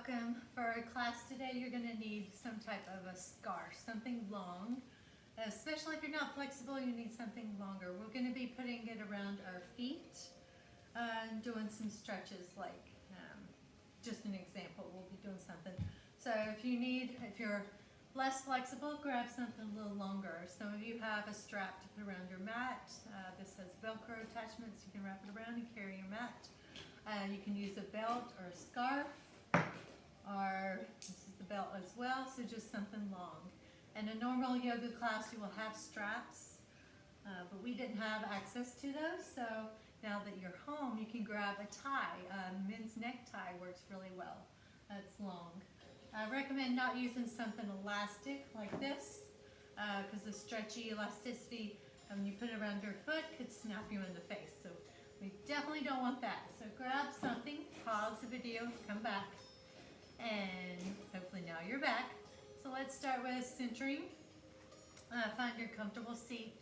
welcome. For our class today, you're going to need some type of a scarf, something long. Especially if you're not flexible, you need something longer. We're going to be putting it around our feet and doing some stretches like, just an example, we'll be doing something. So if you're less flexible, grab something a little longer. Some of you have a strap to put around your mat. This has Velcro attachments. You can wrap it around and carry your mat. You can use a belt or a scarf, or this is the belt as well, so just something long. In a normal yoga class, you will have straps, but we didn't have access to those, so now that you're home, you can grab a tie. Men's necktie works really well. It's long. I recommend not using something elastic like this, because the stretchy elasticity, when you put it around your foot, could snap you in the face. So we definitely don't want that. So grab something, pause the video, come back, and hopefully now you're back. So let's start with centering. Find your comfortable seat.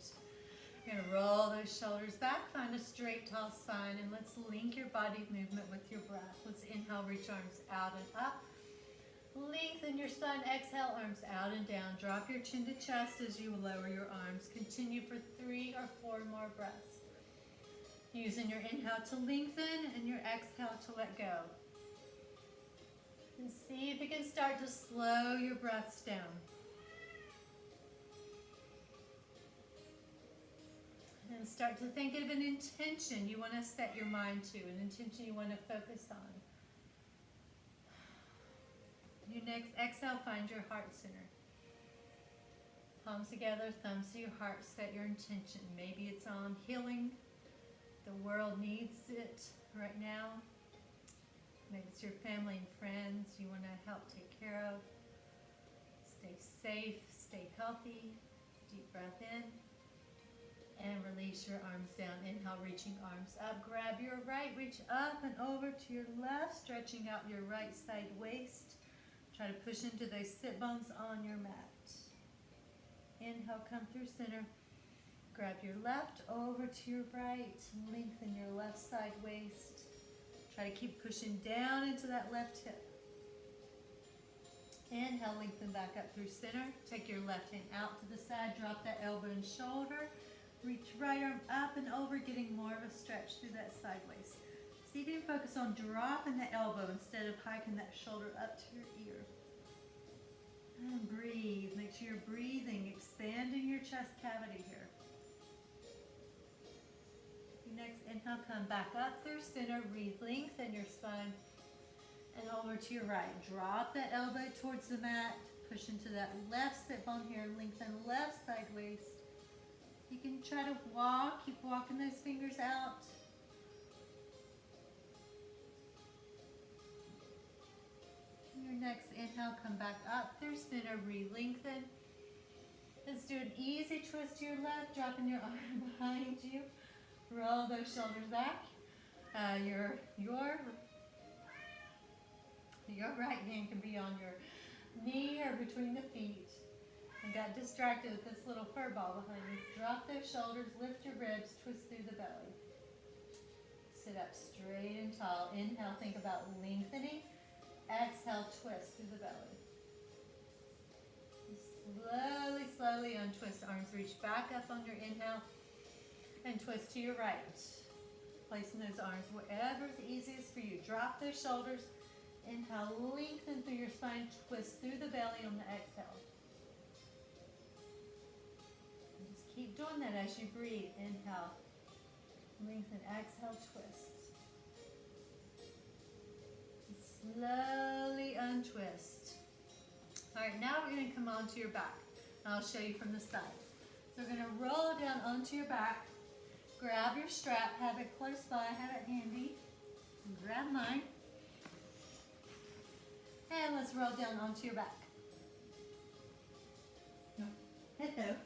You're gonna roll those shoulders back, find a straight, tall spine, and let's link your body movement with your breath. Let's inhale, reach arms out and up. Lengthen your spine, exhale, arms out and down. Drop your chin to chest as you lower your arms. Continue for 3 or 4 more breaths. Using your inhale to lengthen and your exhale to let go. And see if you can start to slow your breaths down. And start to think of an intention you want to set your mind to, an intention you want to focus on. Your next exhale, find your heart center. Palms together, thumbs to your heart, set your intention. Maybe it's on healing. The world needs it right now. Maybe it's your family and friends you want to help take care of. Stay safe, stay healthy. Deep breath in. And release your arms down. Inhale, reaching arms up. Grab your right, reach up and over to your left, stretching out your right side waist. Try to push into those sit bones on your mat. Inhale, come through center. Grab your left over to your right. Lengthen your left side waist. Try to keep pushing down into that left hip. Inhale, lengthen back up through center. Take your left hand out to the side. Drop that elbow and shoulder. Reach right arm up and over, getting more of a stretch through that side waist. See if you can focus on dropping the elbow instead of hiking that shoulder up to your ear. And breathe. Make sure you're breathing, expanding your chest cavity here. Next inhale, come back up through center, lengthen your spine, and over to your right. Drop that elbow towards the mat, push into that left sit bone here, lengthen left side waist. You can try to walk, keep walking those fingers out. Your next inhale, come back up through center, lengthen. Let's do an easy twist to your left, dropping your arm behind you. Roll those shoulders back. Your right hand can be on your knee or between the feet. And got distracted with this little fur ball behind you. Drop those shoulders, lift your ribs, twist through the belly. Sit up straight and tall. Inhale, think about lengthening. Exhale, twist through the belly. Slowly, slowly untwist. Arms reach back up on your inhale. And twist to your right. Placing those arms wherever's easiest for you. Drop those shoulders. Inhale, lengthen through your spine. Twist through the belly on the exhale. And just keep doing that as you breathe. Inhale, lengthen, exhale, twist. And slowly untwist. All right, now we're going to come onto your back. I'll show you from the side. So we're going to roll down onto your back. Grab your strap, have it close by, have it handy. Grab mine. And let's roll down onto your back. Hello.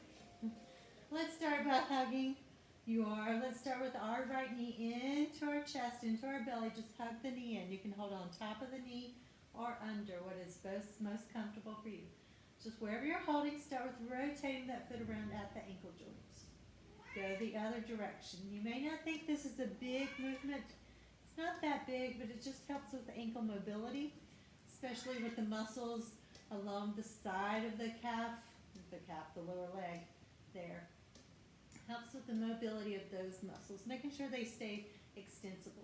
Let's start by hugging let's start with our right knee into our chest, into our belly. Just hug the knee in. You can hold on top of the knee or under, what is most comfortable for you. Just wherever you're holding, start with rotating that foot around at the ankle joints. Go the other direction. You may not think this is a big movement. It's not that big, but it just helps with the ankle mobility. especially with the muscles along the side of the lower leg there. Helps with the mobility of those muscles, making sure they stay extensible.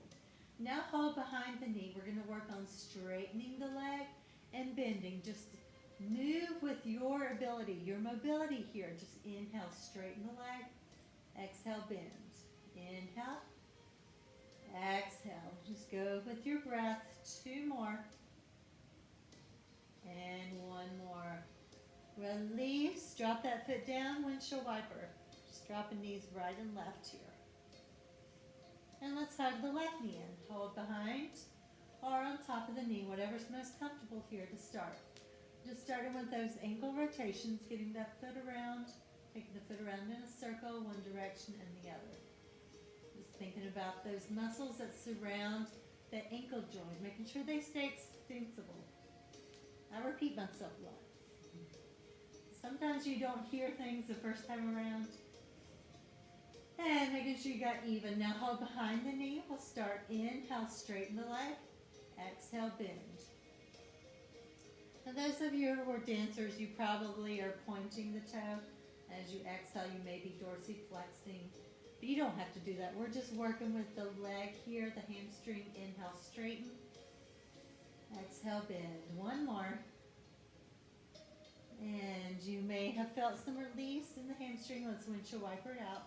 Now hold behind the knee. We're going to work on straightening the leg and bending. Just move with your ability, your mobility here. Just inhale, straighten the leg. Exhale, bend. Inhale. Exhale. Just go with your breath. 2 more. And 1 more. Release. Drop that foot down, windshield wiper. Just dropping knees right and left here. And let's hug the left knee in. Hold behind or on top of the knee, whatever's most comfortable here to start. Just starting with those ankle rotations, getting that foot around, taking the foot around in a circle, one direction and the other. Just thinking about those muscles that surround the ankle joint, making sure they stay extensible. I repeat myself a lot. Sometimes you don't hear things the first time around. And making sure you got even. Now hold behind the knee. We'll start. Inhale, straighten the leg. Exhale, bend. Now those of you who are dancers, you probably are pointing the toe. As you exhale, you may be dorsiflexing. But you don't have to do that. We're just working with the leg here, the hamstring. Inhale, straighten. Exhale, bend. 1 more. And you may have felt some release in the hamstring. Let's windshield wiper it out.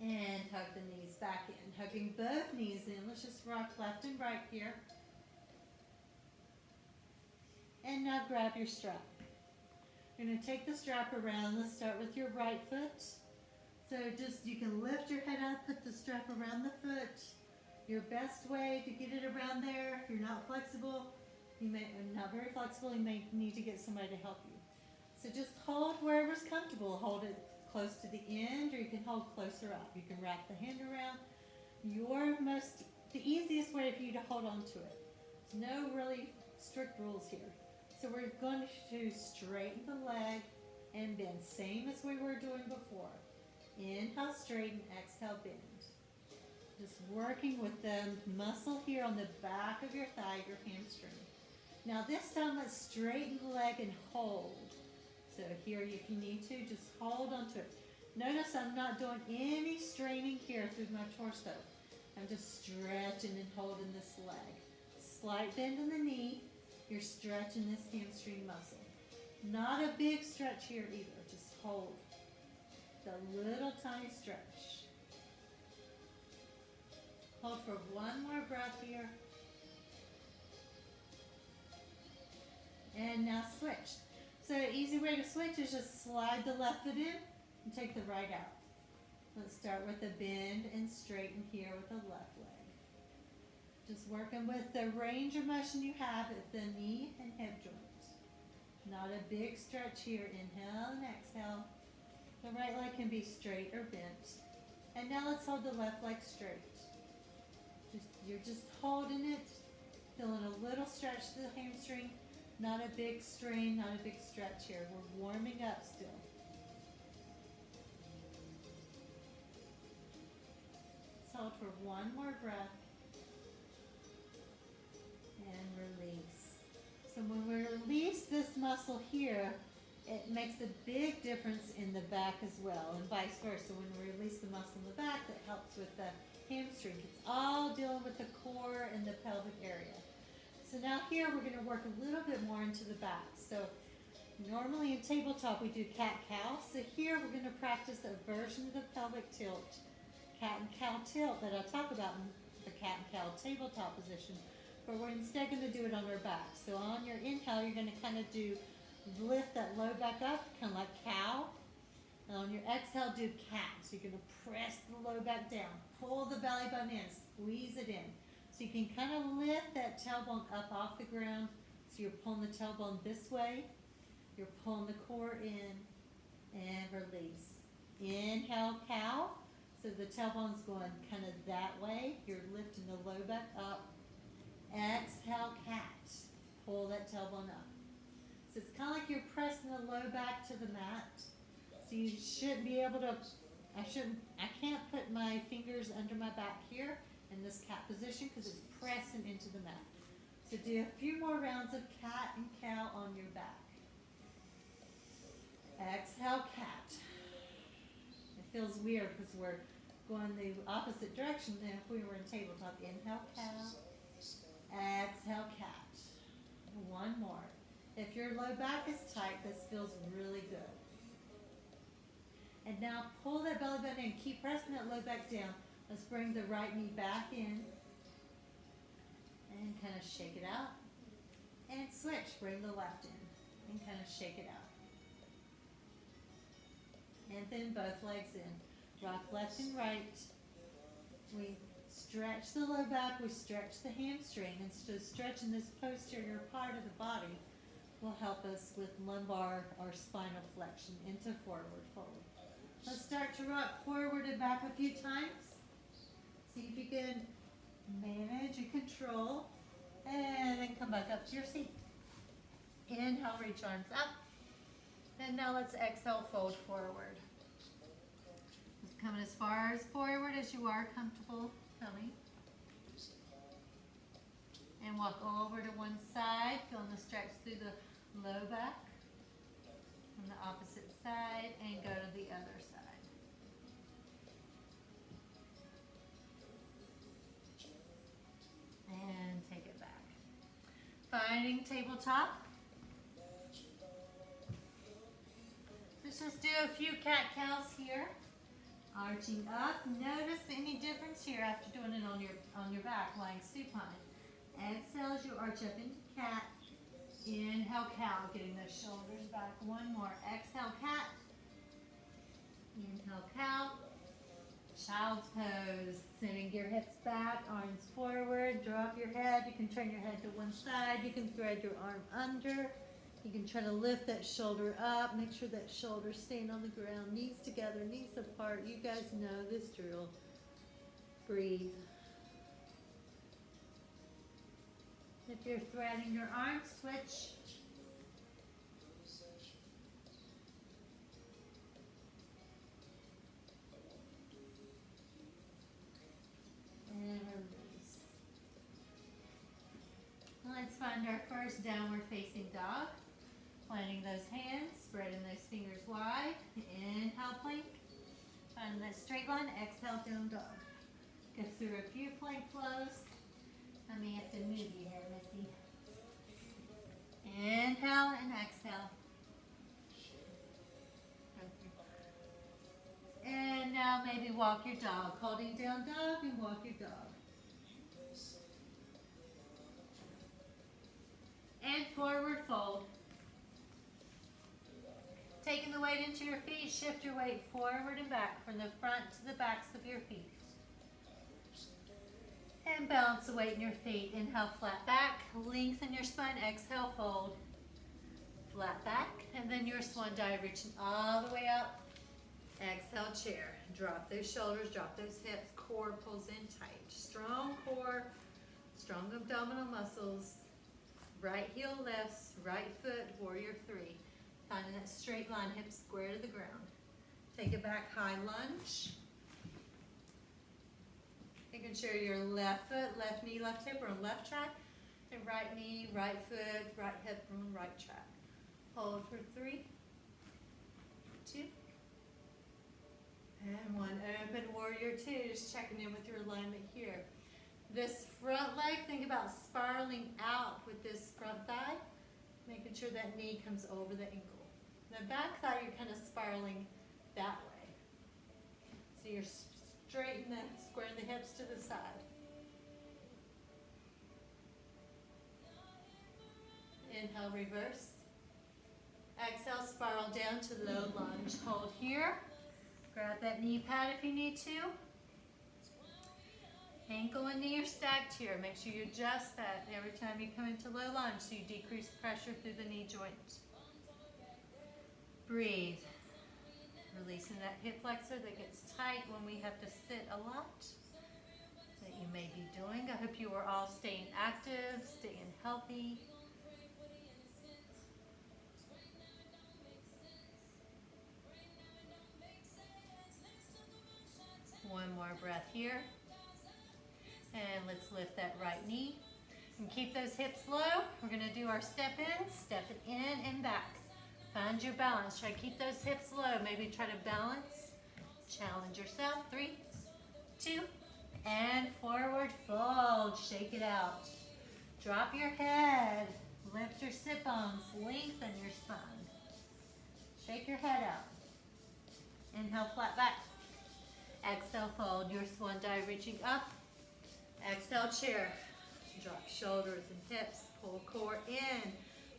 And hug the knees back in. Hugging both knees in. Let's just rock left and right here. And now grab your strap. You're going to take the strap around. Let's start with your right foot. So just, you can lift your head up, put the strap around the foot. Your best way to get it around there, if you're not flexible, not very flexible, you may need to get somebody to help you. So just hold wherever's comfortable. Hold it close to the end, or you can hold closer up. You can wrap the hand around. The easiest way for you to hold on to it. There's no really strict rules here. So we're going to straighten the leg and bend, same as we were doing before. Inhale, straighten, exhale, bend. Just working with the muscle here on the back of your thigh, your hamstring. Now this time, let's straighten the leg and hold. So here, if you need to, just hold onto it. Notice I'm not doing any straining here through my torso. I'm just stretching and holding this leg. Slight bend in the knee. You're stretching this hamstring muscle. Not a big stretch here either. Just hold. The little tiny stretch. Hold for 1 more breath here. And now switch. So easy way to switch is just slide the left foot in and take the right out. Let's start with a bend and straighten here with the left leg. Just working with the range of motion you have at the knee and hip joints. Not a big stretch here. Inhale and exhale. The right leg can be straight or bent. And now let's hold the left leg straight. You're just holding it, feeling a little stretch to the hamstring. Not a big strain, not a big stretch here. We're warming up still. Let's hold for 1 more breath. And release. So when we release this muscle here, it makes a big difference in the back as well, and vice versa. When we release the muscle in the back, that helps with the hamstring. It's all dealing with the core and the pelvic area. So now here we're going to work a little bit more into the back. So normally in tabletop we do cat-cow. So here we're going to practice a version of the pelvic tilt, cat and cow tilt that I talk about in the cat and cow tabletop position. But we're instead going to do it on our back. So on your inhale, you're going to kind of lift that low back up, kind of like cow. And on your exhale, do cat. So you're going to press the low back down. Pull the belly button in, squeeze it in. So you can kind of lift that tailbone up off the ground. So you're pulling the tailbone this way. You're pulling the core in and release. Inhale, cow. So the tailbone's going kind of that way. You're lifting the low back up. Exhale, cat. Pull that tailbone up. So it's kind of like you're pressing the low back to the mat. So you should be able to, I can't put my fingers under my back here in this cat position because it's pressing into the mat. So do a few more rounds of cat and cow on your back. Exhale, cat. It feels weird because we're going the opposite direction than if we were in tabletop. Inhale, cow. Exhale, cat. One more. If your low back is tight, this feels really good. And now pull that belly button in. Keep pressing that low back down. Let's bring the right knee back in. And kind of shake it out. And switch. Bring the left in. And kind of shake it out. And then both legs in. Rock left and right. We stretch the low back. We stretch the hamstring. And so stretching this posterior part of the body will help us with lumbar or spinal flexion into forward fold. Let's start to rock forward and back a few times. See if you can manage and control. And then come back up to your seat. Inhale, reach arms up. And now let's exhale, fold forward. Just coming as far as forward as you are comfortable coming. And walk over to one side, feeling the stretch through the low back. On the opposite side, and go to the other side. And take it back. Finding tabletop. Let's just do a few cat-cows here. Arching up. Notice any difference here after doing it on your back, lying supine. Exhale as you arch up into cat. Inhale, cow, getting those shoulders back. One more. Exhale, cat. Inhale, cow. Child's pose. Sending your hips back, arms forward. Drop your head. You can turn your head to one side. You can thread your arm under. You can try to lift that shoulder up. Make sure that shoulder's staying on the ground. Knees together, knees apart. You guys know this drill. Breathe. If you're threading your arm, switch. And release. Let's find our first downward facing dog. Planting those hands, spreading those fingers wide. Inhale, plank. Find that straight line. Exhale, down dog. Go through a few plank flows. I may have to move you here, Missy. Inhale and exhale. And now maybe walk your dog. Holding down dog and walk your dog. And forward fold. Taking the weight into your feet, shift your weight forward and back from the front to the backs of your feet. And balance the weight in your feet. Inhale, flat back. Lengthen your spine. Exhale, fold. Flat back. And then your swan dive, reaching all the way up. Exhale, chair. Drop those shoulders, drop those hips. Core pulls in tight. Strong core, strong abdominal muscles. Right heel lifts, right foot, warrior three. Finding that straight line, hips square to the ground. Take it back, high lunge. Making sure your left foot, left knee, left hip are on left track. And right knee, right foot, right hip are on right track. Hold for 3, 2, and 1. Open warrior 2, just checking in with your alignment here. This front leg, think about spiraling out with this front thigh, making sure that knee comes over the ankle. The back thigh, you're kind of spiraling that way. So you're squaring the hips to the side. Inhale, reverse. Exhale, spiral down to low lunge. Hold here. Grab that knee pad if you need to. Ankle and knee are stacked here. Make sure you adjust that every time you come into low lunge so you decrease pressure through the knee joint. Breathe. Releasing that hip flexor that gets tight when we have to sit a lot that you may be doing. I hope you are all staying active, staying healthy. One more breath here. And let's lift that right knee. And keep those hips low. We're gonna do our step it in and back. Find your balance. Try to keep those hips low. Maybe try to balance. Challenge yourself. 3, 2, and forward fold. Shake it out. Drop your head. Lift your sit bones. Lengthen your spine. Shake your head out. Inhale, flat back. Exhale, fold. Your swan dive reaching up. Exhale, chair. Drop shoulders and hips. Pull core in.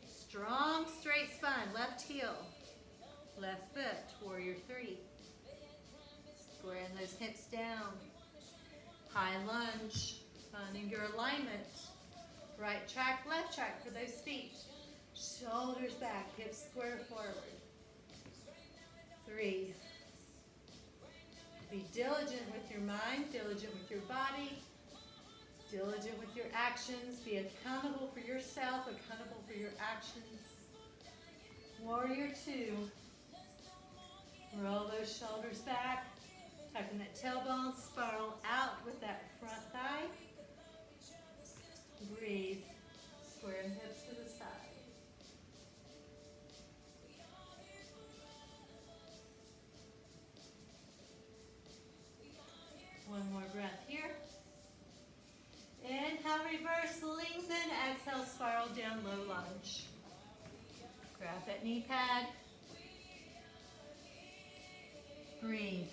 Strong, straight spine. Left heel. Left foot. Warrior 3. Squaring those hips down. High lunge. Finding your alignment. Right track, left track for those feet. Shoulders back. Hips square forward. 3. Be diligent with your mind. Diligent with your body. Diligent with your actions. Be accountable for yourself, accountable for your actions. Warrior 2. Roll those shoulders back. Tucking that tailbone. Spiral out with that front thigh. Breathe. Squaring hips to the side. One more breath here. Inhale, reverse, lengthen. Exhale, spiral down, low lunge. Grab that knee pad. Breathe.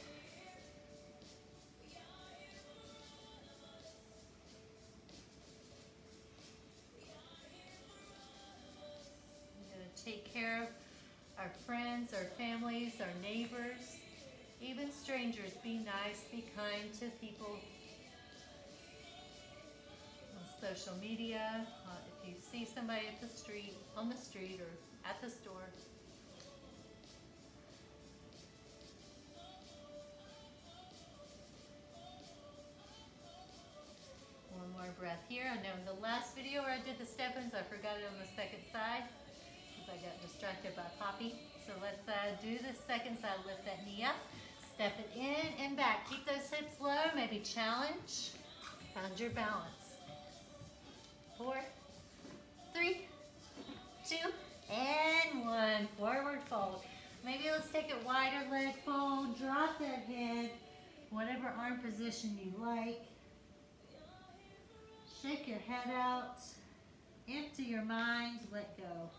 We're going to take care of our friends, our families, our neighbors, even strangers. Be nice, be kind to people. Social media, if you see somebody on the street or at the store. One more breath here. I know in the last video where I did the step-ins, I forgot it on the second side because I got distracted by Poppy. So let's do the second side. Lift that knee up, step it in and back. Keep those hips low, maybe challenge. Find your balance. 4, 3, 2, and 1. Forward fold. Maybe let's take it wider leg fold. Drop that head. Whatever arm position you like. Shake your head out. Empty your mind. Let go.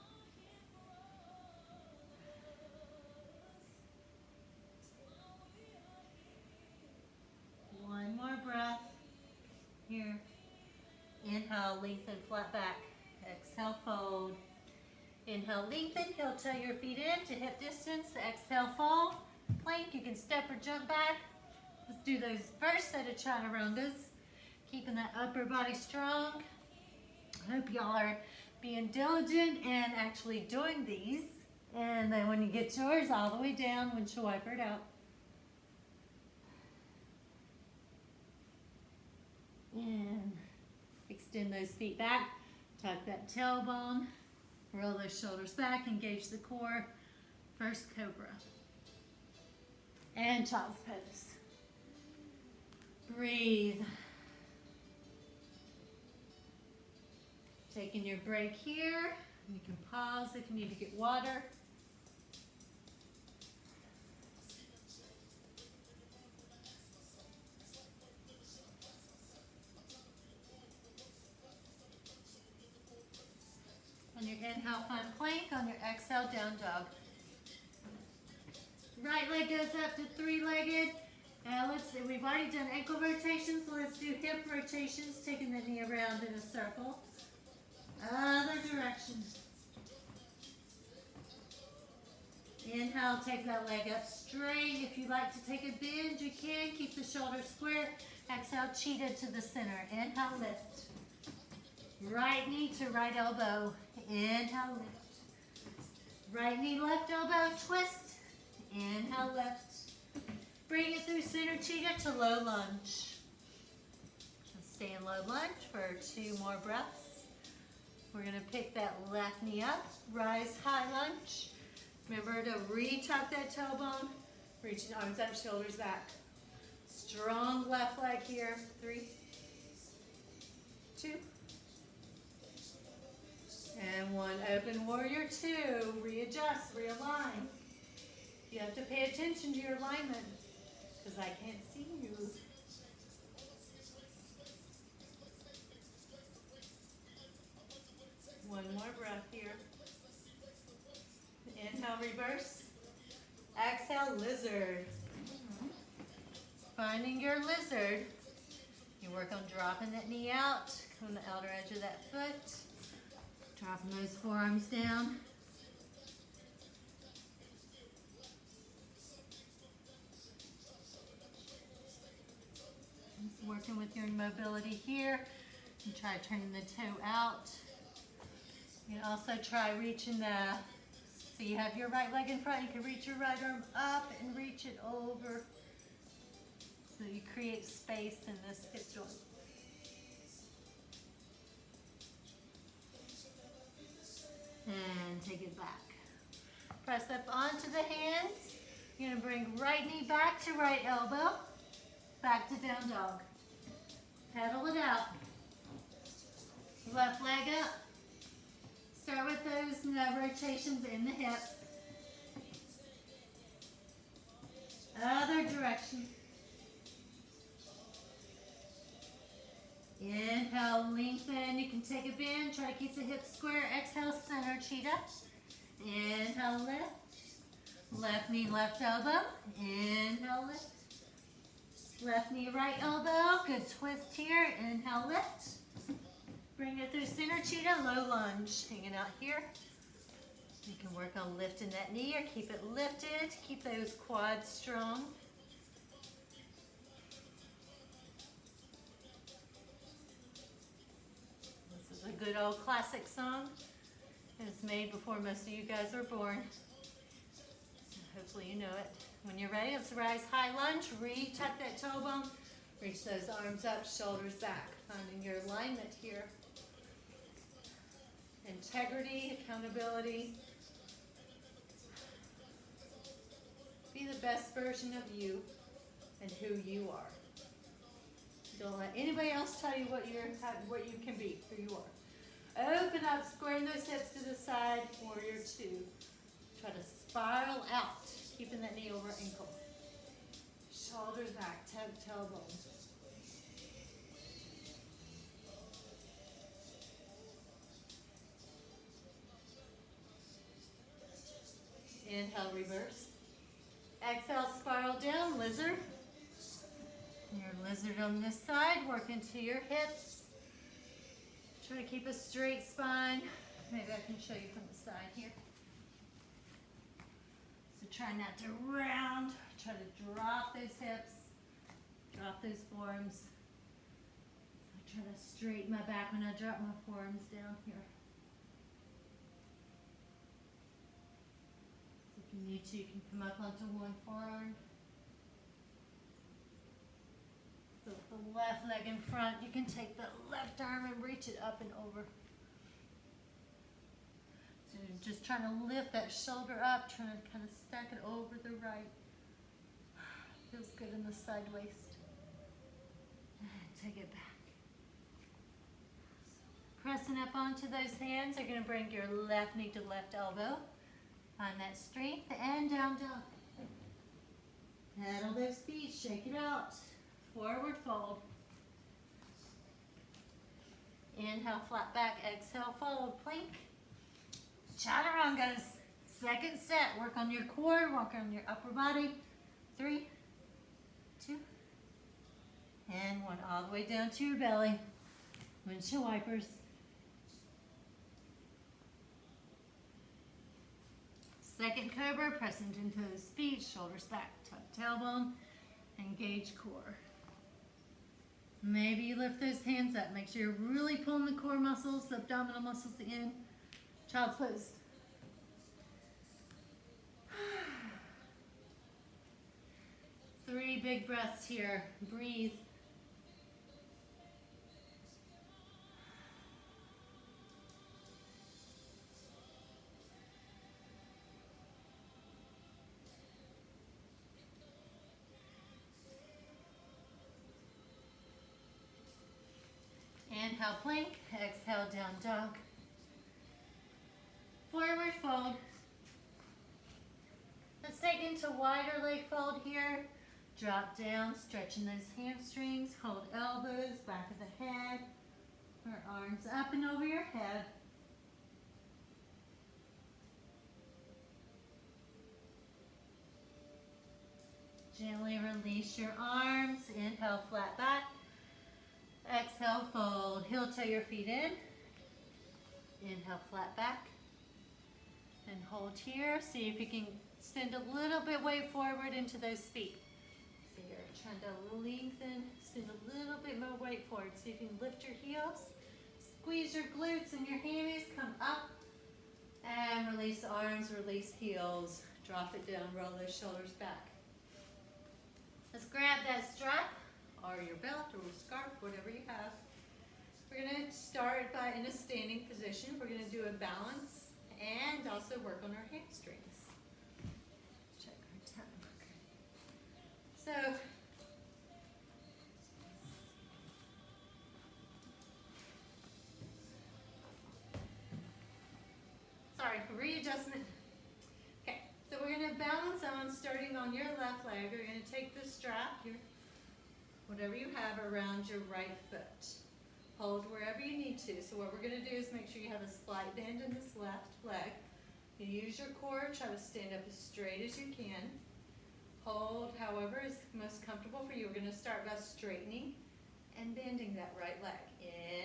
One more breath. Here. Inhale, lengthen, flat back. Exhale, fold. Inhale, lengthen. Heel toe your feet in to hip distance. Exhale, fold. Plank. You can step or jump back. Let's do those first set of chaturangas. Keeping that upper body strong. I hope y'all are being diligent and actually doing these. And then when you get yours, all the way down, windshield wiper it out. And extend those feet back, tuck that tailbone, roll those shoulders back, engage the core. First cobra. And child's pose. Breathe. Taking your break here. You can pause if you need to get water. On your inhale, find plank. On your exhale, down dog. Right leg goes up to three-legged. Let's see, we've already done ankle rotations, so let's do hip rotations, taking the knee around in a circle. Other direction. Inhale, take that leg up straight. If you like to take a bend, you can. Keep the shoulders square. Exhale, cheetah to the center. Inhale, lift. Right knee to right elbow. Inhale, lift. Right knee, left elbow, twist. Inhale, lift. Bring it through center cheetah to low lunge. Stay in low lunge for 2 more breaths. We're going to pick that left knee up, rise high lunge. Remember to re-tuck that tailbone, reaching arms up, shoulders back. Strong left leg here. 3, Open warrior two. Readjust, realign. You have to pay attention to your alignment because I can't see you. One more breath here. Inhale, reverse. Exhale, lizard. Finding your lizard. You work on dropping that knee out, coming the outer edge of that foot. Dropping those forearms down. Just working with your mobility here. And try turning the toe out. You can also try reaching so you have your right leg in front, you can reach your right arm up and reach it over. So you create space in this hip joint. And take it back. Press up onto the hands. You're going to bring right knee back to right elbow. Back to down dog. Pedal it out. Left leg up. Start with those rotations in the hip. Other direction. Inhale, lengthen. You can take a bend. Try to keep the hips square. Exhale, center cheetah. Inhale, lift. Left knee, left elbow. Inhale, lift. Left knee, right elbow. Good twist here. Inhale, lift. Bring it through center cheetah, low lunge. Hanging out here. You can work on lifting that knee or keep it lifted. Keep those quads strong. This is a good old classic song. It was made before most of you guys were born. Hopefully you know it. When you're ready, let's rise high lunge. Re-tuck that tailbone. Reach those arms up, shoulders back. Finding your alignment here. Integrity, accountability. Be the best version of you and who you are. Don't let anybody else tell you what you can be, who you are. Open up, squaring those hips to the side, warrior two. Try to spiral out, keeping that knee over ankle. Shoulders back, tailbone. Inhale, reverse. Exhale, spiral down, lizard. Your lizard on this side, work into your hips. Try to keep a straight spine. Maybe I can show you from the side here. So try not to round. Try to drop those hips. Drop those forearms. I try to straighten my back when I drop my forearms down here. If you need to, you can come up onto one forearm. So with the left leg in front, you can take the left arm and reach it up and over. So you're just trying to lift that shoulder up, trying to kind of stack it over the right. Feels good in the side waist. And take it back. Pressing up onto those hands, you're going to bring your left knee to left elbow. Find that strength and down dog. Pedal those feet, shake it out. Forward fold. Inhale, flat back. Exhale, forward plank. Chaturanga. Second set. Work on your core, work on your upper body. 3, 2, and 1. All the way down to your belly. Windshield wipers. Second cobra, pressing into toes, feet, shoulders back, tuck tailbone, engage core. Maybe you lift those hands up. Make sure you're really pulling the core muscles, the abdominal muscles in. Child's pose. Three big breaths here. Breathe. Inhale, plank. Exhale, down dog. Forward fold. Let's take into wider leg fold here. Drop down, stretching those hamstrings. Hold elbows, back of the head. Our arms up and over your head. Gently release your arms. Inhale, flat back. Exhale, fold. Heel toe your feet in. Inhale, flat back. And hold here. See if you can send a little bit weight forward into those feet. So you're trying to lengthen, send a little bit more weight forward. See if you can lift your heels. Squeeze your glutes and your hammies. Come up. And release arms, release heels. Drop it down, roll those shoulders back. Let's grab that strap or your belt or a scarf, whatever you have. We're going to start by in a standing position. We're going to do a balance and also work on our hamstrings. Check our time. So, sorry, readjustment. Okay, so we're going to balance on starting on your left leg. We're going to take the strap, whatever you have, around your right foot. Hold wherever you need to. So what we're going to do is make sure you have a slight bend in this left leg. You use your core, try to stand up as straight as you can. Hold however is most comfortable for you. We're going to start by straightening and bending that right leg.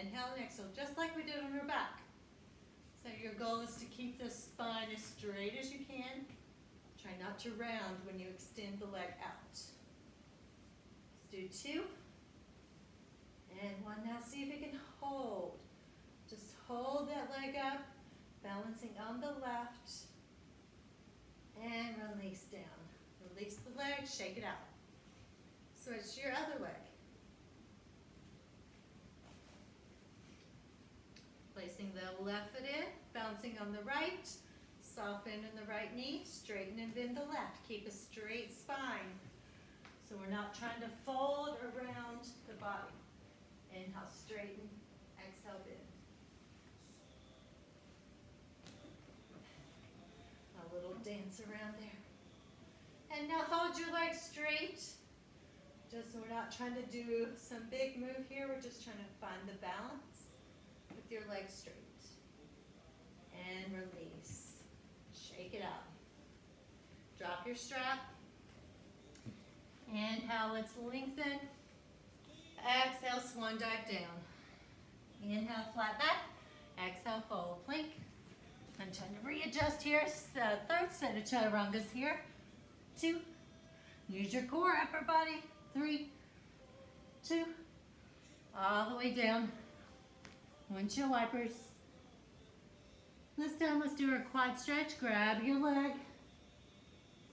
Inhale and exhale, just like we did on your back. So your goal is to keep the spine as straight as you can. Try not to round when you extend the leg out. Let's do 2. And 1 now. See if you can hold. Just hold that leg up, balancing on the left. And release down. Release the leg, shake it out. Switch to your other leg. Placing the left foot in, bouncing on the right. Soften in the right knee, straighten and bend the left. Keep a straight spine. So we're not trying to fold around the body. Inhale, straighten, exhale, bend. A little dance around there. And now hold your legs straight. Just so we're not trying to do some big move here. We're just trying to find the balance with your legs straight. And release. Shake it out. Drop your strap. Inhale, let's lengthen. Exhale, swan dive down. Inhale, flat back. Exhale, fold, plank. I'm trying to readjust here. So, third set of chaturangas here. 2. Use your core, upper body. 3, 2. All the way down. Windshield wipers. This time, let's do our quad stretch. Grab your leg.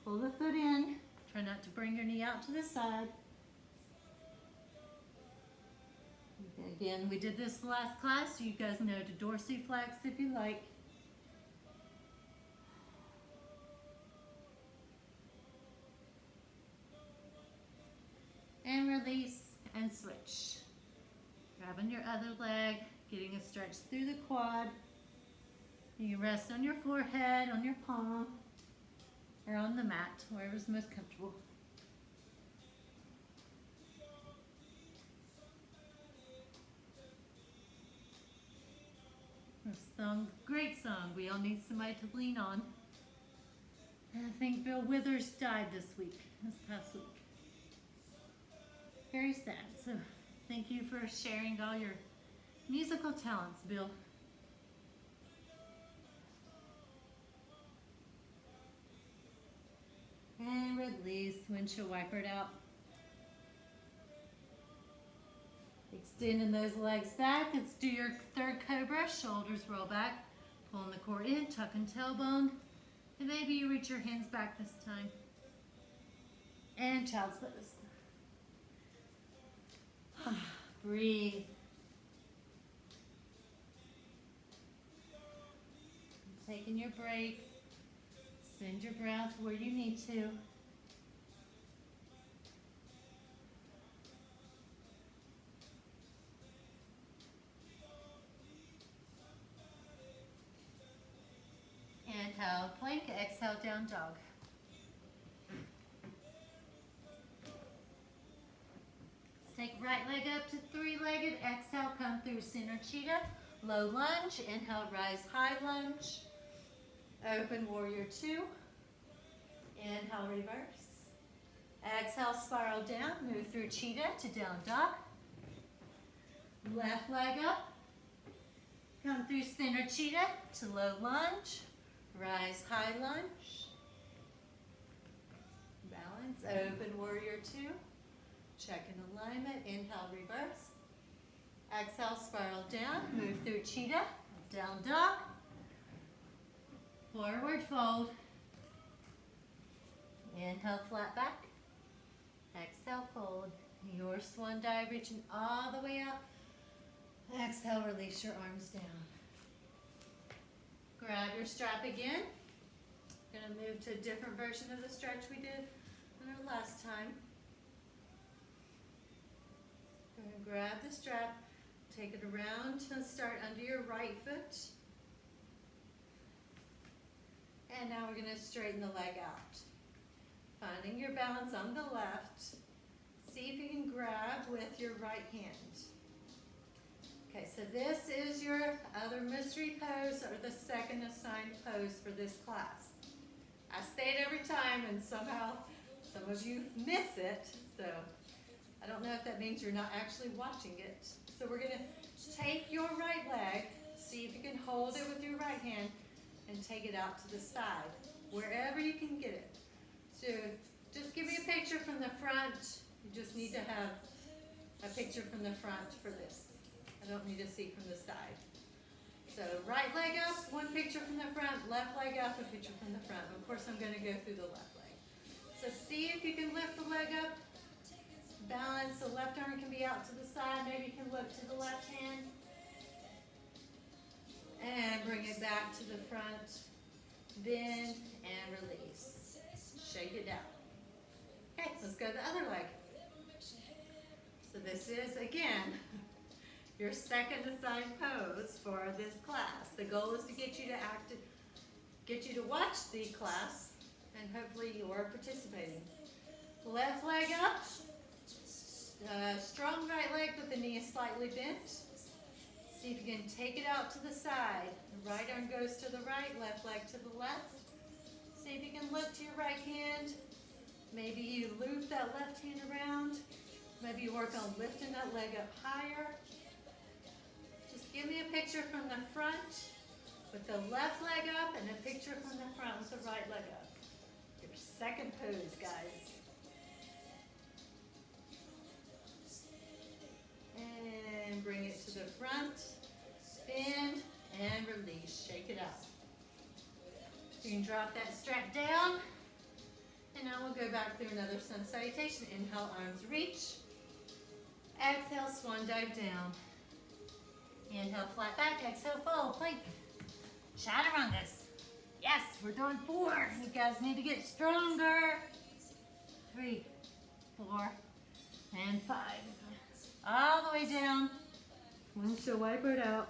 Pull the foot in. Try not to bring your knee out to the side. Again, we did this last class, so you guys know to dorsiflex if you like. And release and switch. Grabbing your other leg, getting a stretch through the quad. You rest on your forehead, on your palm, or on the mat, wherever's most comfortable. Song, great song. We all need somebody to lean on. And I think Bill Withers died this past week. Very sad. So thank you for sharing all your musical talents, Bill. And release. Windshield wiper it out. Extending those legs back. Let's do your third cobra. Shoulders roll back. Pulling the core in. Tucking tailbone. And maybe you reach your hands back this time. And child's pose. Breathe. Taking your break. Send your breath where you need to. Inhale, plank. Exhale, down dog. Take right leg up to three-legged. Exhale, come through center cheetah. Low lunge. Inhale, rise high lunge. Open warrior two. Inhale, reverse. Exhale, spiral down. Move through cheetah to down dog. Left leg up. Come through center cheetah to low lunge. Rise high lunge. Balance. Open warrior two. Check in alignment. Inhale, reverse. Exhale, spiral down. Move through cheetah. Down dog. Forward fold. Inhale, flat back. Exhale, fold. Your swan dive, reaching all the way up. Exhale, release your arms down. Grab your strap again. Gonna move to a different version of the stretch we did in our last time. Gonna grab the strap, take it around and start under your right foot. And now we're gonna straighten the leg out. Finding your balance on the left. See if you can grab with your right hand. Okay, so this is your other mystery pose, or the second assigned pose for this class. I say it every time and somehow some of you miss it, so I don't know if that means you're not actually watching it. So we're gonna take your right leg, see if you can hold it with your right hand and take it out to the side, wherever you can get it. So just give me a picture from the front. You just need to have a picture from the front for this. I don't need to see from the side. So right leg up, one picture from the front, left leg up, a picture from the front. Of course, I'm gonna go through the left leg. So see if you can lift the leg up, balance, the left arm can be out to the side, maybe you can look to the left hand. And bring it back to the front, bend and release. Shake it out. Okay, let's go to the other leg. So this is, again, your second assigned pose for this class. The goal is to get you to watch the class, and hopefully you are participating. Left leg up, strong right leg, but the knee is slightly bent. See if you can take it out to the side. The right arm goes to the right, left leg to the left. See if you can look to your right hand. Maybe you loop that left hand around. Maybe you work on lifting that leg up higher. Just give me a picture from the front with the left leg up and a picture from the front with the right leg up. Your second pose, guys. And bring it to the front. Bend and release. Shake it out. You can drop that strap down. And now we'll go back through another sun salutation. Inhale, arms reach. Exhale, swan dive down. Inhale, flat back. Exhale, fold. Plank. Chaturangas. Yes, we're doing 4. You guys need to get stronger. 3, 4, and 5. All the way down. Windshield wiper it out.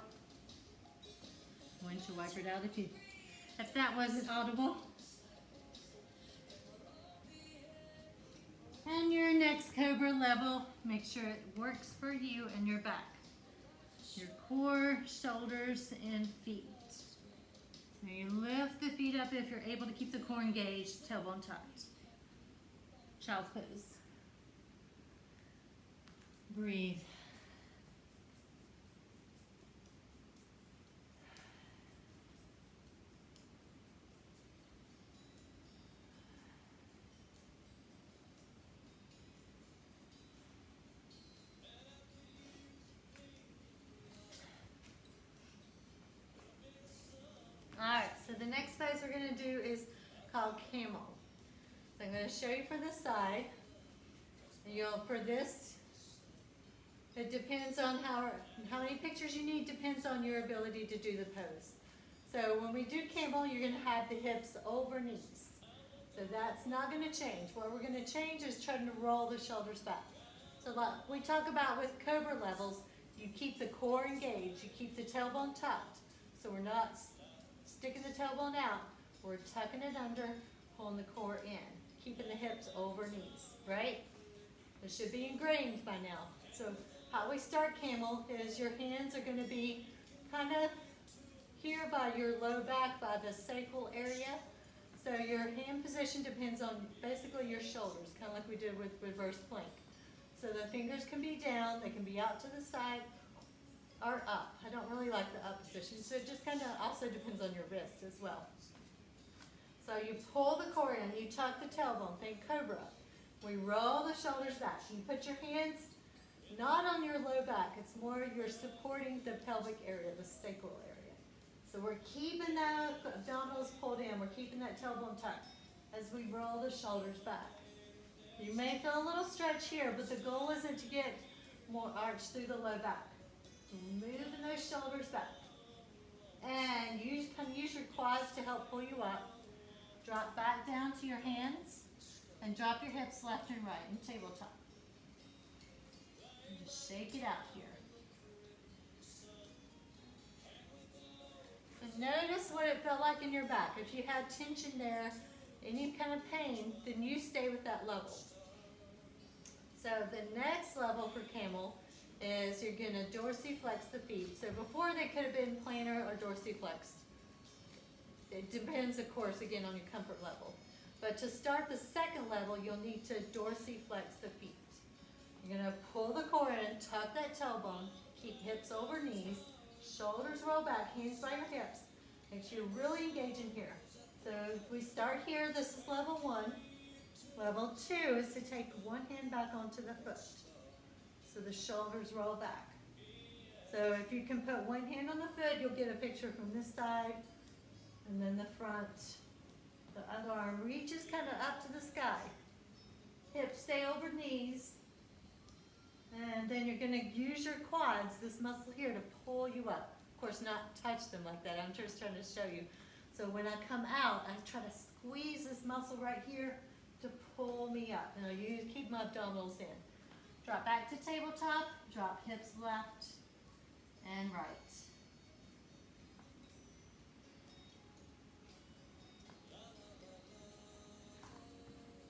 Windshield wiper it out if that wasn't audible. And your next cobra level, make sure it works for you and your back. Your core, shoulders, and feet. So you lift the feet up if you're able to keep the core engaged, tailbone tucked. Child's pose. Breathe. Alright, so the next pose we're going to do is called Camel. So I'm going to show you from the side. And for this, it depends on how many pictures you need, depends on your ability to do the pose. So when we do Camel, you're going to have the hips over knees. So that's not going to change. What we're going to change is trying to roll the shoulders back. So like we talk about with Cobra levels, you keep the core engaged, you keep the tailbone tucked. So we're not sticking the tailbone out. We're tucking it under, pulling the core in, keeping the hips over knees, right? It should be ingrained by now. So how we start camel is your hands are going to be kind of here by your low back, by the sacral area. So your hand position depends on basically your shoulders, kind of like we did with reverse plank. So the fingers can be down, they can be out to the side, or up. I don't really like the up position, so it just kind of also depends on your wrist as well. So you pull the core in, you tuck the tailbone, think cobra. We roll the shoulders back. You put your hands not on your low back, it's more you're supporting the pelvic area, the sacral area. So we're keeping that abdominals pulled in, we're keeping that tailbone tucked as we roll the shoulders back. You may feel a little stretch here, but the goal isn't to get more arch through the low back. Moving those shoulders back. And you can use your quads to help pull you up. Drop back down to your hands and drop your hips left and right in tabletop. And just shake it out here. And notice what it felt like in your back. If you had tension there, any kind of pain, then you stay with that level. So the next level for camel is you're going to dorsiflex the feet. So before they could have been plantar or dorsiflexed. It depends, of course, again on your comfort level. But to start the second level, you'll need to dorsiflex the feet. You're going to pull the core in, tuck that tailbone, keep hips over knees, shoulders roll back, hands by your hips. Make sure you're really engaging here. So if we start here, this is level 1. Level 2 is to take one hand back onto the foot. So the shoulders roll back. So if you can put one hand on the foot, you'll get a picture from this side. And then the front, the other arm reaches kind of up to the sky. Hips stay over knees. And then you're going to use your quads, this muscle here, to pull you up. Of course, not touch them like that. I'm just trying to show you. So when I come out, I try to squeeze this muscle right here to pull me up. Now you keep my abdominals in. Drop back to tabletop, drop hips left and right.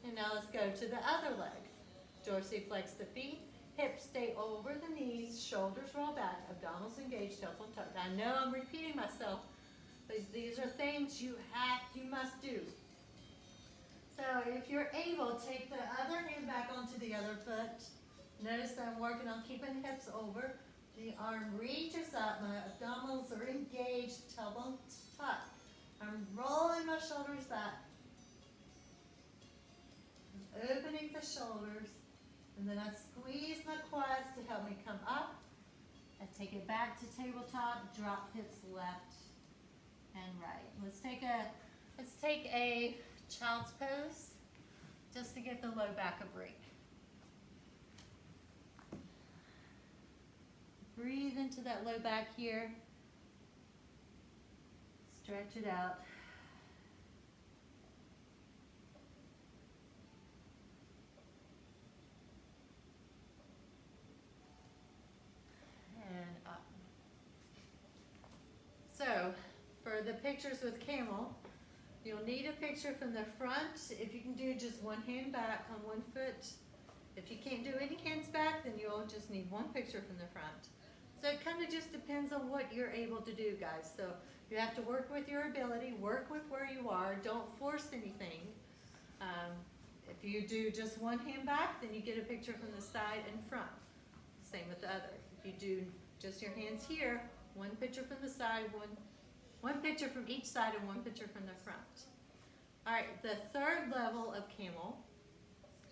And now let's go to the other leg. Dorsiflex the feet, hips stay over the knees, shoulders roll back, abdominals engaged, tailbone tucked. I know I'm repeating myself, but these are things you must do. So if you're able, take the other hand back onto the other foot. Notice that I'm working on keeping hips over. The arm reaches up, my abdominals are engaged, tailbone tucked. I'm rolling my shoulders back. Opening the shoulders, and then I squeeze my quads to help me come up. I take it back to tabletop, drop hips left and right. Let's take a child's pose just to give the low back a break. Breathe into that low back here. Stretch it out. So, for the pictures with camel, you'll need a picture from the front. If you can do just one hand back on one foot. If you can't do any hands back, then you'll just need one picture from the front. So it kind of just depends on what you're able to do, guys. So you have to work with your ability, work with where you are, don't force anything. If you do just one hand back, then you get a picture from the side and front. Same with the other. If you do just your hands here, one picture from the side, one picture from each side, and one picture from the front. All right, the third level of camel.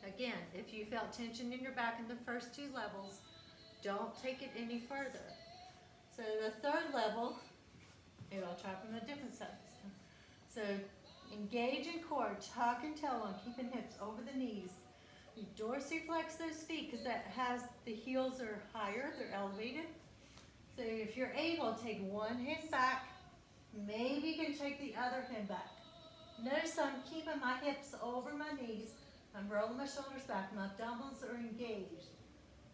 Again, if you felt tension in your back in the first two levels, don't take it any further. So the third level, maybe I'll try from a different side. So engage in core, tuck and tailbone, keeping hips over the knees. You dorsiflex those feet because that has the heels are higher, they're elevated. So if you're able, take one hand back. Maybe you can take the other hand back. Notice I'm keeping my hips over my knees. I'm rolling my shoulders back. My abdominals are engaged.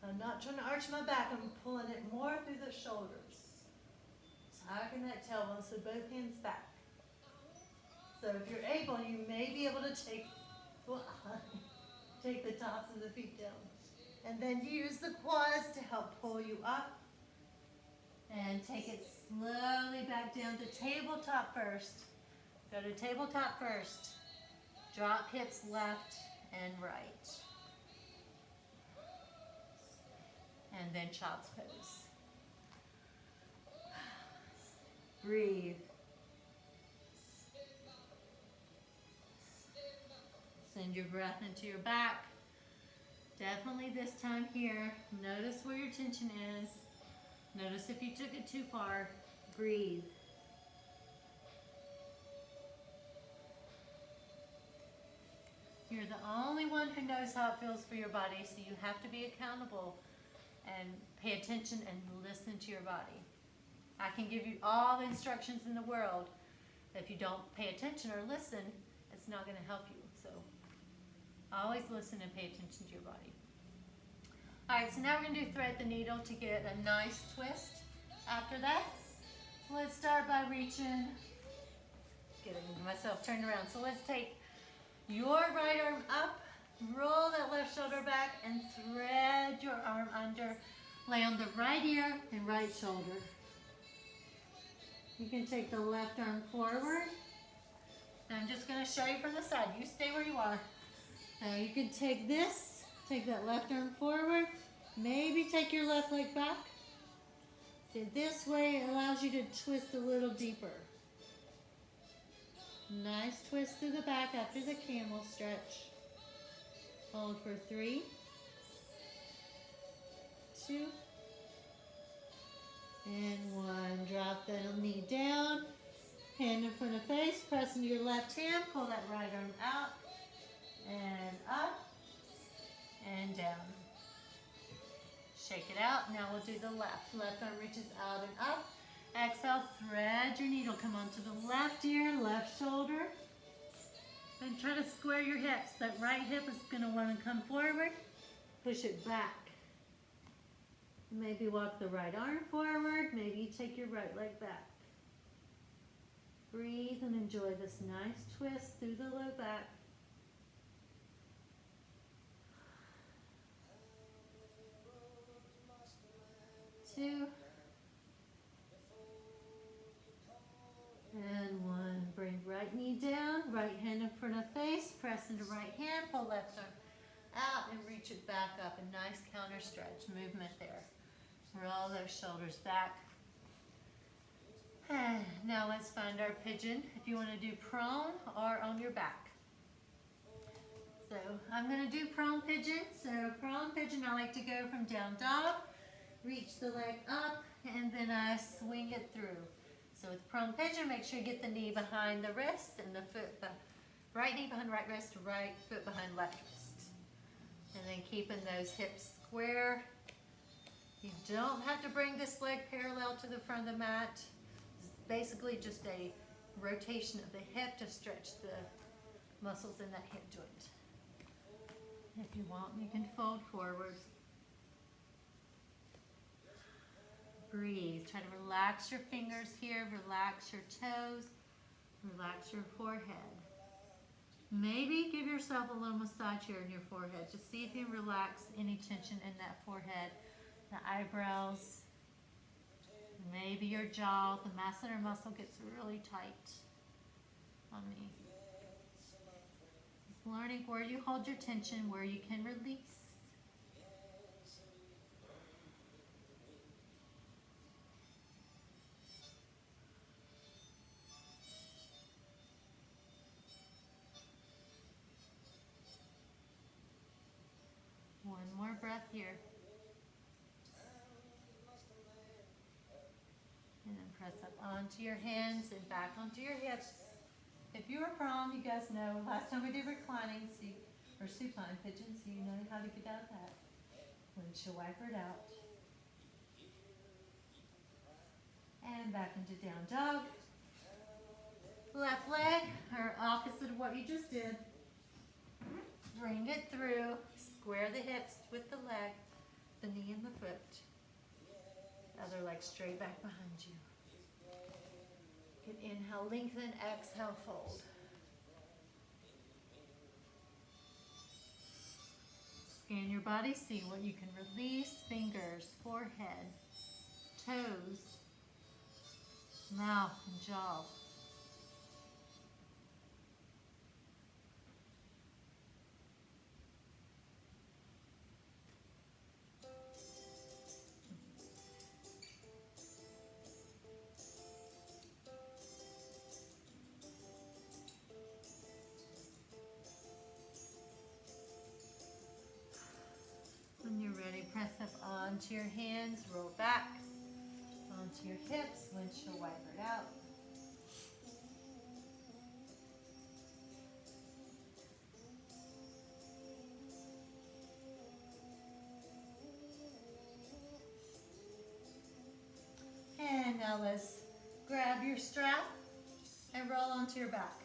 I'm not trying to arch my back. I'm pulling it more through the shoulders. Tucking that tailbone, so both hands back. So if you're able, you may be able to take the tops of the feet down. And then use the quads to help pull you up. And take it slowly back down to tabletop first. Go to tabletop first. Drop hips left and right. And then child's pose. Breathe. Send your breath into your back. Definitely this time here. Notice where your tension is. Notice if you took it too far. Breathe. You're the only one who knows how it feels for your body, so you have to be accountable and pay attention and listen to your body. I can give you all the instructions in the world. If you don't pay attention or listen, it's not going to help you. So always listen and pay attention to your body. All right, so now we're going to do thread the needle to get a nice twist. After that, let's start by reaching, getting myself turned around. So let's take your right arm up, roll that left shoulder back, and thread your arm under. Lay on the right ear and right shoulder. You can take the left arm forward. I'm just going to show you from the side. You stay where you are. Now you can take this, take that left arm forward, maybe take your left leg back. So this way it allows you to twist a little deeper. Nice twist through the back after the camel stretch. Hold for 3, 2, and 1. Drop that knee down. Hand in front of face. Press into your left hand. Pull that right arm out. And up. And down. Shake it out. Now we'll do the left. Left arm reaches out and up. Exhale, thread your needle. Come onto the left ear, left shoulder. And try to square your hips. That right hip is going to want to come forward. Push it back. Maybe walk the right arm forward. Maybe you take your right leg back. Breathe and enjoy this nice twist through the low back. 2, and 1. Bring right knee down, right hand in front of face, press into right hand, pull left arm out and reach it back up. A nice counter stretch movement there. Roll those shoulders back. And now let's find our pigeon. If you want to do prone or on your back. So I'm going to do prone pigeon. So prone pigeon, I like to go from down dog, reach the leg up, and then I swing it through. So with prone pigeon, make sure you get the knee behind the wrist and the foot, right knee behind right wrist, right foot behind left wrist. And then keeping those hips square. You don't have to bring this leg parallel to the front of the mat. It's basically just a rotation of the hip to stretch the muscles in that hip joint. If you want, you can fold forward. Breathe. Try to relax your fingers here, relax your toes, relax your forehead. Maybe give yourself a little massage here in your forehead. Just see if you relax any tension in that forehead, the eyebrows, maybe your jaw. The masseter muscle gets really tight on me. Just learning where you hold your tension, where you can release. One more breath here. And then press up onto your hands and back onto your hips. If you were prone, you guys know, last time we did reclining, or supine pigeon, so you know how to get out of that. Windshield wiper it out. And back into down dog. Left leg, or opposite of what you just did. Bring it through. Square the hips with the leg, the knee and the foot. Other leg straight back behind you. You can inhale, lengthen, exhale, fold. Scan your body, see what you can release. Fingers, forehead, toes, mouth, and jaw. When you're ready, press up onto your hands, roll back onto your hips, windshield wiper it out. And now let's grab your strap and roll onto your back.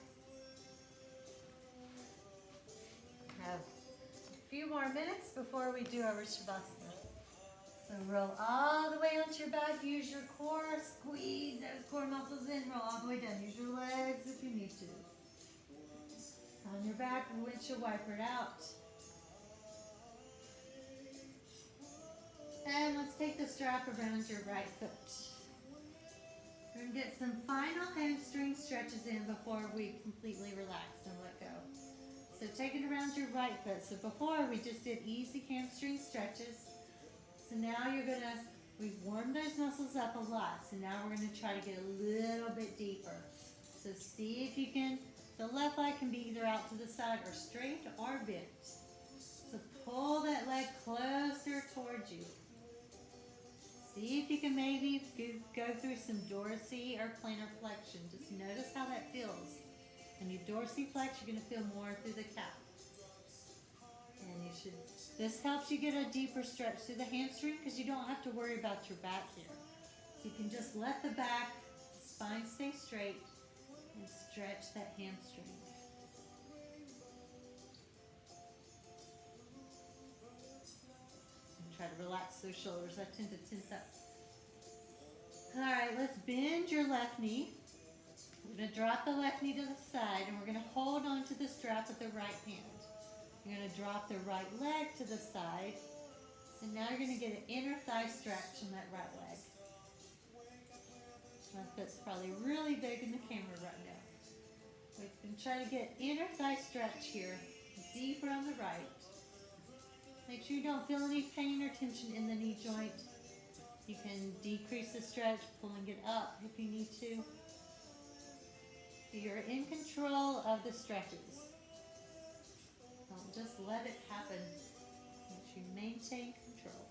Have a few more minutes before we do our Shavasana. So roll all the way onto your back, use your core, squeeze those core muscles in, roll all the way down. Use your legs if you need to. On your back, windshield wiper it out. And let's take the strap around your right foot. We're going to get some final hamstring stretches in before we completely relax and let go. So take it around your right foot. So before we just did easy hamstring stretches. So now we've warmed those muscles up a lot. So now we're going to try to get a little bit deeper. So see if you can, the left leg can be either out to the side or straight or bent. So pull that leg closer towards you. See if you can maybe go through some dorsal or plantar flexion. Just notice how that feels. When you dorsiflex, you're going to feel more through the calf. And this helps you get a deeper stretch through the hamstring because you don't have to worry about your back here. So you can just let the back, spine stay straight and stretch that hamstring. Try to relax those shoulders. I tend to tense up. All right, let's bend your left knee. We're going to drop the left knee to the side, and we're going to hold on to the strap with the right hand. You're going to drop the right leg to the side. So now you're going to get an inner thigh stretch on that right leg. My foot's probably really big in the camera right now. We can try to get inner thigh stretch here, deeper on the right. Make sure you don't feel any pain or tension in the knee joint. You can decrease the stretch, pulling it up if you need to. You're in control of the stretches. Don't just let it happen. Make sure you maintain control.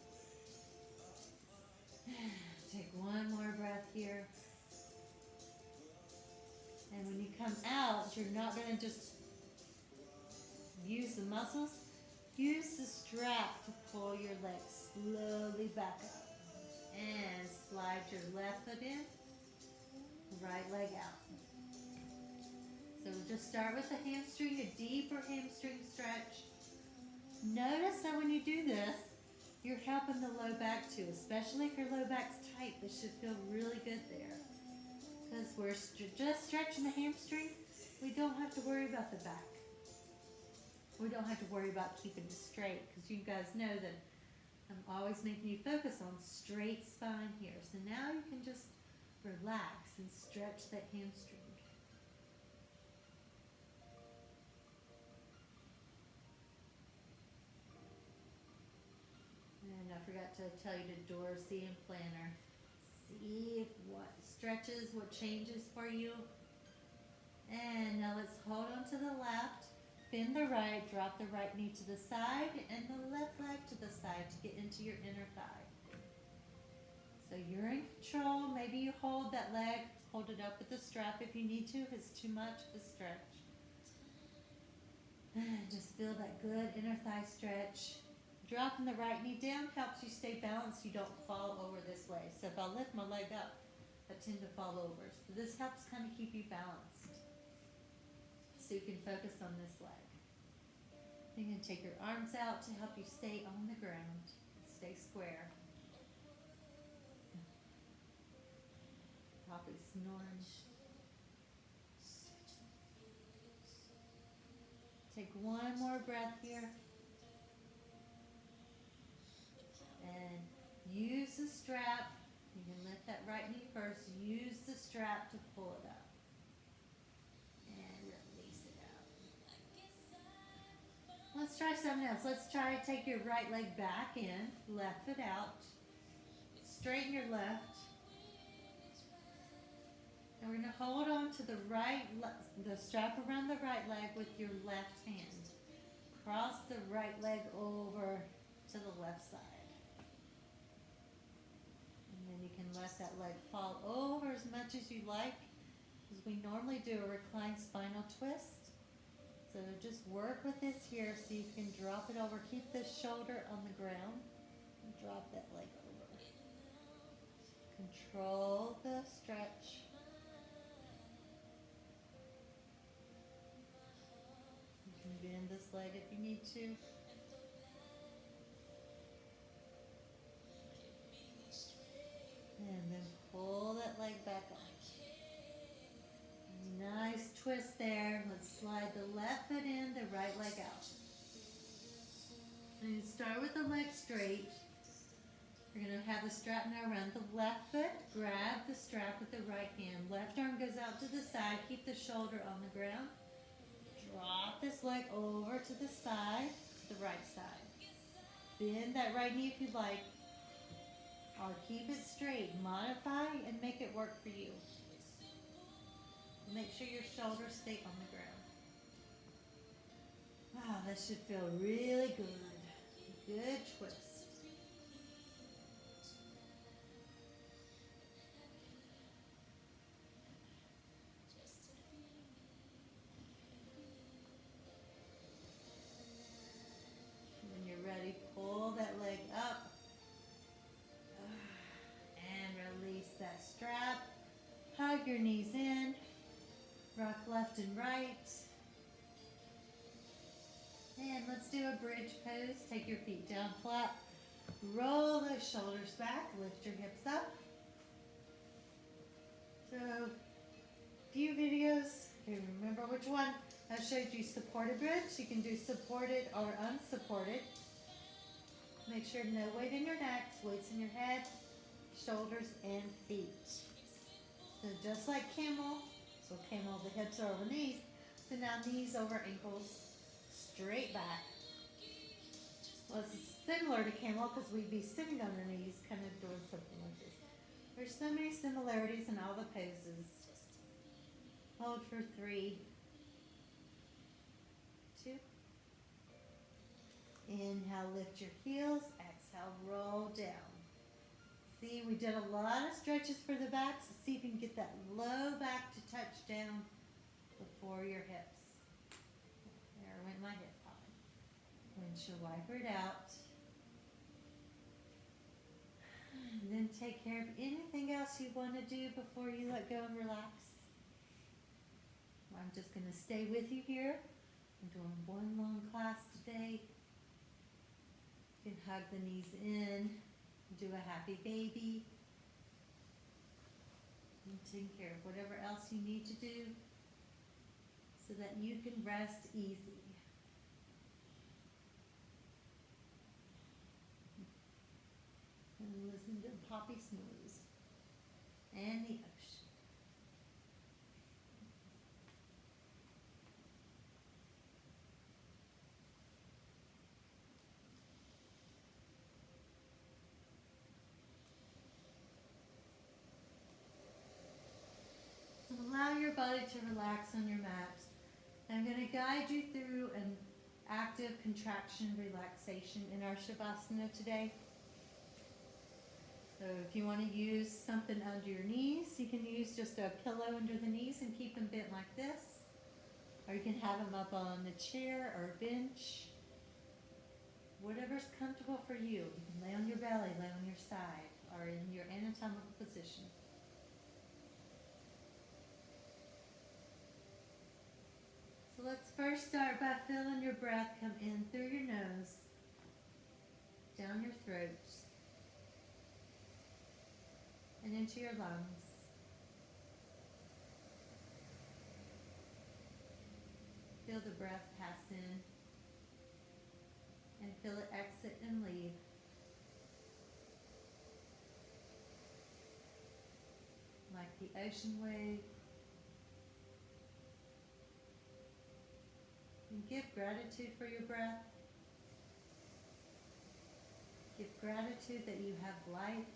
Take one more breath here. And when you come out, you're not going to just use the muscles. Use the strap to pull your legs slowly back up. And slide your left foot in, right leg out. So we'll just start with the hamstring, a deeper hamstring stretch. Notice that when you do this, you're helping the low back too, especially if your low back's tight. This should feel really good there. Because we're just stretching the hamstring, we don't have to worry about the back. We don't have to worry about keeping it straight, because you guys know that I'm always making you focus on straight spine here. So now you can just relax and stretch that hamstring. And I forgot to tell you to dorsal and plantar. See what stretches, what changes for you. And now let's hold on to the left. Bend the right, drop the right knee to the side and the left leg to the side to get into your inner thigh. So you're in control. Maybe you hold that leg, hold it up with the strap if you need to, if it's too much of a stretch. Just feel that good inner thigh stretch. Dropping the right knee down helps you stay balanced. You don't fall over this way. So if I lift my leg up, I tend to fall over. So this helps kind of keep you balanced. So you can focus on this leg. You can take your arms out to help you stay on the ground. Stay square. Poppy's snoring. Take one more breath here. use the strap. You can lift that right knee first. Use the strap to pull it up. And release it out. Let's try something else. Let's try to take your right leg back in, left foot out. Straighten your left. And we're going to hold on to the the strap around the right leg with your left hand. Cross the right leg over to the left side. And then you can let that leg fall over as much as you like, because we normally do a reclined spinal twist. So just work with this here so you can drop it over. Keep the shoulder on the ground and drop that leg over. Control the stretch. You can bend this leg if you need to. And then pull that leg back up. Nice twist there. Let's slide the left foot in, the right leg out. And you start with the leg straight. You're going to have the strap now around the left foot. Grab the strap with the right hand. Left arm goes out to the side. Keep the shoulder on the ground. Drop this leg over to the side, to the right side. Bend that right knee if you'd like. Or keep it straight. Modify and make it work for you. Make sure your shoulders stay on the ground. Wow, that should feel really good. Good twist. When you're ready, pull that leg up. And release that strap. Hug your knees in. Rock left and right. And let's do a bridge pose. Take your feet down flat. Roll those shoulders back. Lift your hips up. So, few videos. Okay, remember which one? I showed you supported bridge. You can do supported or unsupported. Make sure no weight in your neck, weights in your head, shoulders, and feet. So just like camel. So camel, the hips are over knees. So now knees over ankles, straight back. Well, it's similar to camel because we'd be sitting on our knees, kind of doing something like this. There's so many similarities in all the poses. Hold for 3, 2. Inhale, lift your heels. Exhale, roll down. See, we did a lot of stretches for the back, so see if you can get that low back to touch down before your hips. There went my hip pop. Windshield wiper it out. And then take care of anything else you want to do before you let go and relax. I'm just going to stay with you here. I'm doing one long class today. You can hug the knees in. Do a happy baby. And take care of whatever else you need to do so that you can rest easy. And listen to Poppy snooze and the ocean. Allow your body to relax on your mat. I'm going to guide you through an active contraction relaxation in our Shavasana today. So if you want to use something under your knees, you can use just a pillow under the knees and keep them bent like this. Or you can have them up on the chair or bench. Whatever's comfortable for you. You can lay on your belly, lay on your side, or in your anatomical position. So let's first start by feeling your breath come in through your nose, down your throat, and into your lungs. Feel the breath pass in and feel it exit and leave. the ocean wave. And give gratitude for your breath. Give gratitude that you have life.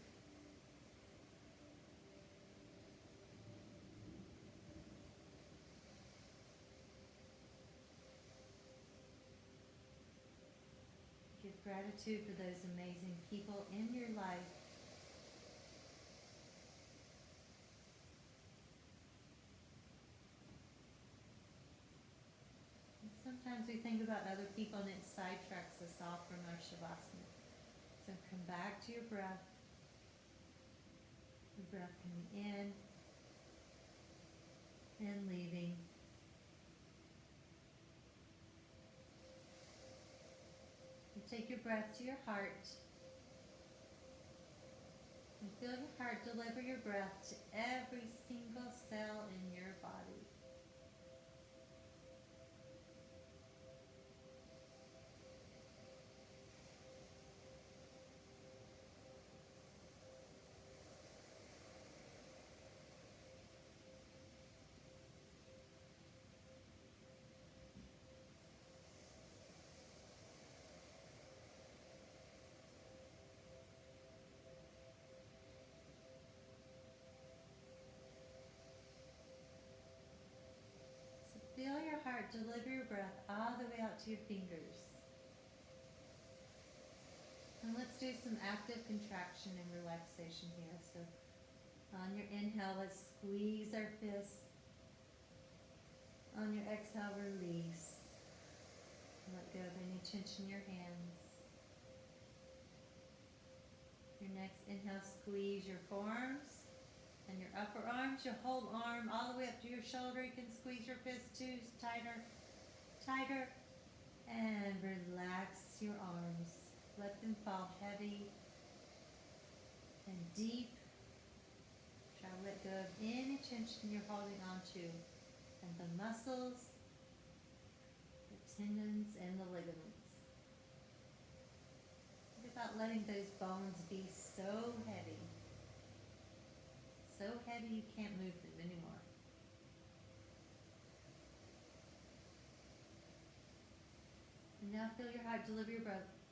Give gratitude for those amazing people in your life. And sometimes we think about other people and it sidetracks us off from our Shavasana. So come back to your breath. Your breath coming in and leaving. You take your breath to your heart. And feel your heart deliver your breath to every single cell in your body. Feel your heart deliver your breath all the way out to your fingers. And let's do some active contraction and relaxation here. So on your inhale, let's squeeze our fists. On your exhale, release. Let go of any tension in your hands. Your next inhale, squeeze your forearms. And your upper arms, your whole arm all the way up to your shoulder. You can squeeze your fists too, tighter, tighter. And relax your arms. Let them fall heavy and deep. Try to let go of any tension you're holding on to. And the muscles, the tendons, and the ligaments. Think about letting those bones be so heavy. So heavy you can't move them anymore. And now feel your heart deliver your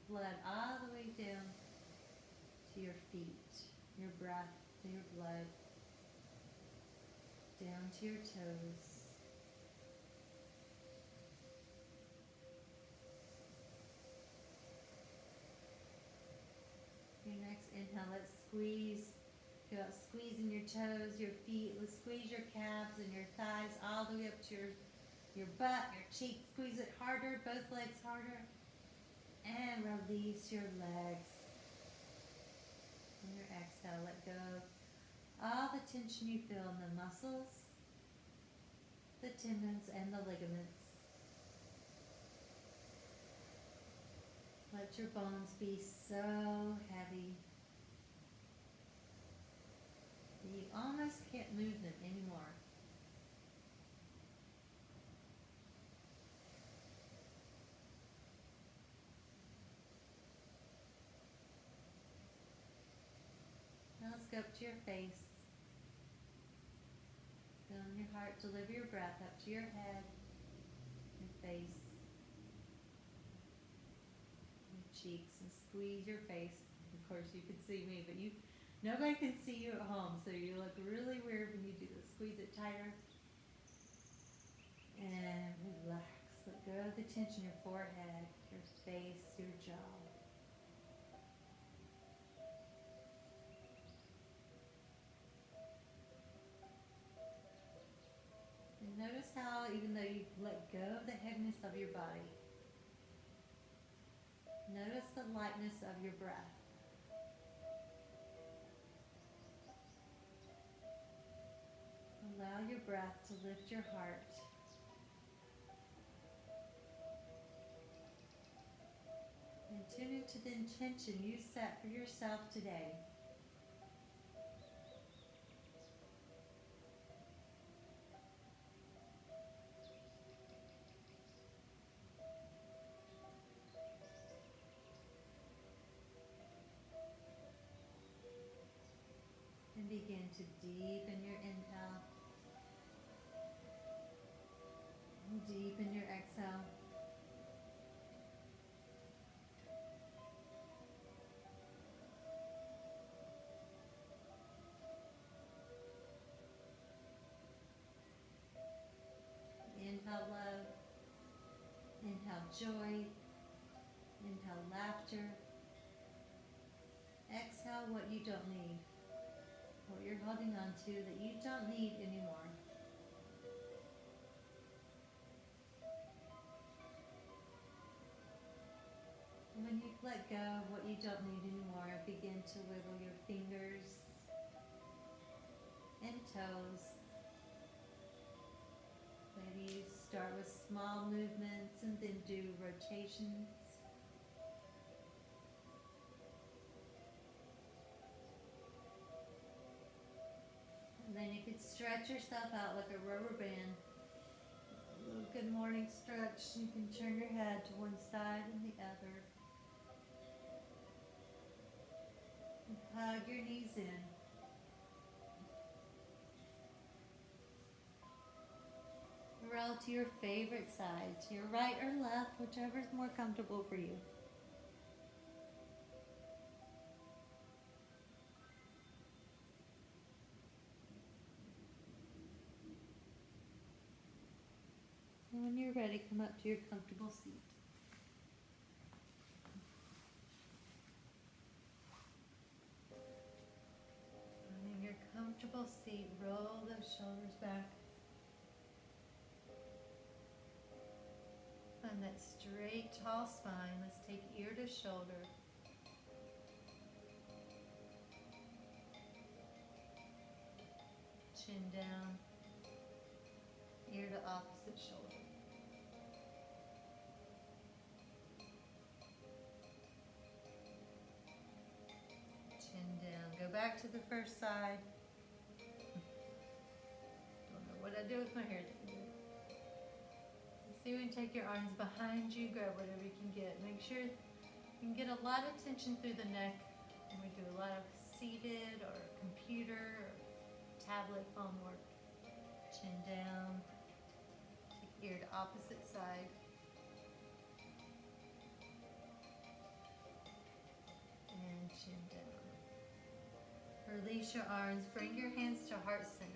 blood all the way down to your feet, your breath to your blood, down to your toes. Your next inhale, let's squeeze. Feel it squeezing your toes, your feet. Let's squeeze your calves and your thighs all the way up to your butt, your cheeks. Squeeze it harder, both legs harder. And release your legs. On your exhale, let go of all the tension you feel in the muscles, the tendons, and the ligaments. Let your bones be so heavy. You almost can't move them anymore. Now let's go up to your face. Feel in your heart, deliver your breath up to your head, your face, your cheeks, and squeeze your face. Of course, you can see me, but nobody can see you at home, so you look really weird when you do this. Squeeze it tighter. And relax. Let go of the tension in your forehead, your face, your jaw. And notice how, even though you've let go of the heaviness of your body, notice the lightness of your breath. Allow your breath to lift your heart. And tune into the intention you set for yourself today. And begin to deepen your inhale. out love. Inhale joy. Inhale laughter. Exhale what you don't need. What you're holding on to that you don't need anymore. And when you let go of what you don't need anymore, begin to wiggle your fingers and toes. Maybe you start with small movements and then do rotations. And then you could stretch yourself out like a rubber band. A little good morning stretch. You can turn your head to one side and the other. And hug your knees in. Roll to your favorite side, to your right or left, whichever is more comfortable for you. And when you're ready, come up to your comfortable seat. And in your comfortable seat, roll those shoulders back. Find that straight, tall spine. Let's take ear to shoulder. Chin down. Ear to opposite shoulder. Chin down. Go back to the first side. Don't know what I do with my hair today. See, we can take your arms behind you, grab whatever you can get. Make sure you can get a lot of tension through the neck. And we do a lot of seated or computer or tablet phone work. Chin down. Take ear to opposite side. And chin down. Release your arms. Bring your hands to heart center.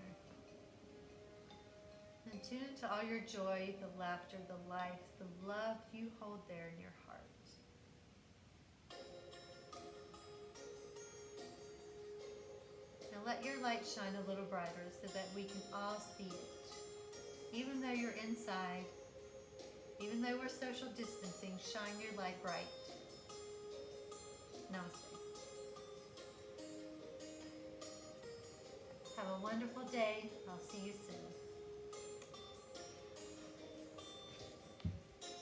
And tune into all your joy, the laughter, the life, the love you hold there in your heart. Now let your light shine a little brighter so that we can all see it. Even though you're inside, even though we're social distancing, shine your light bright. Namaste. Have a wonderful day. I'll see you soon.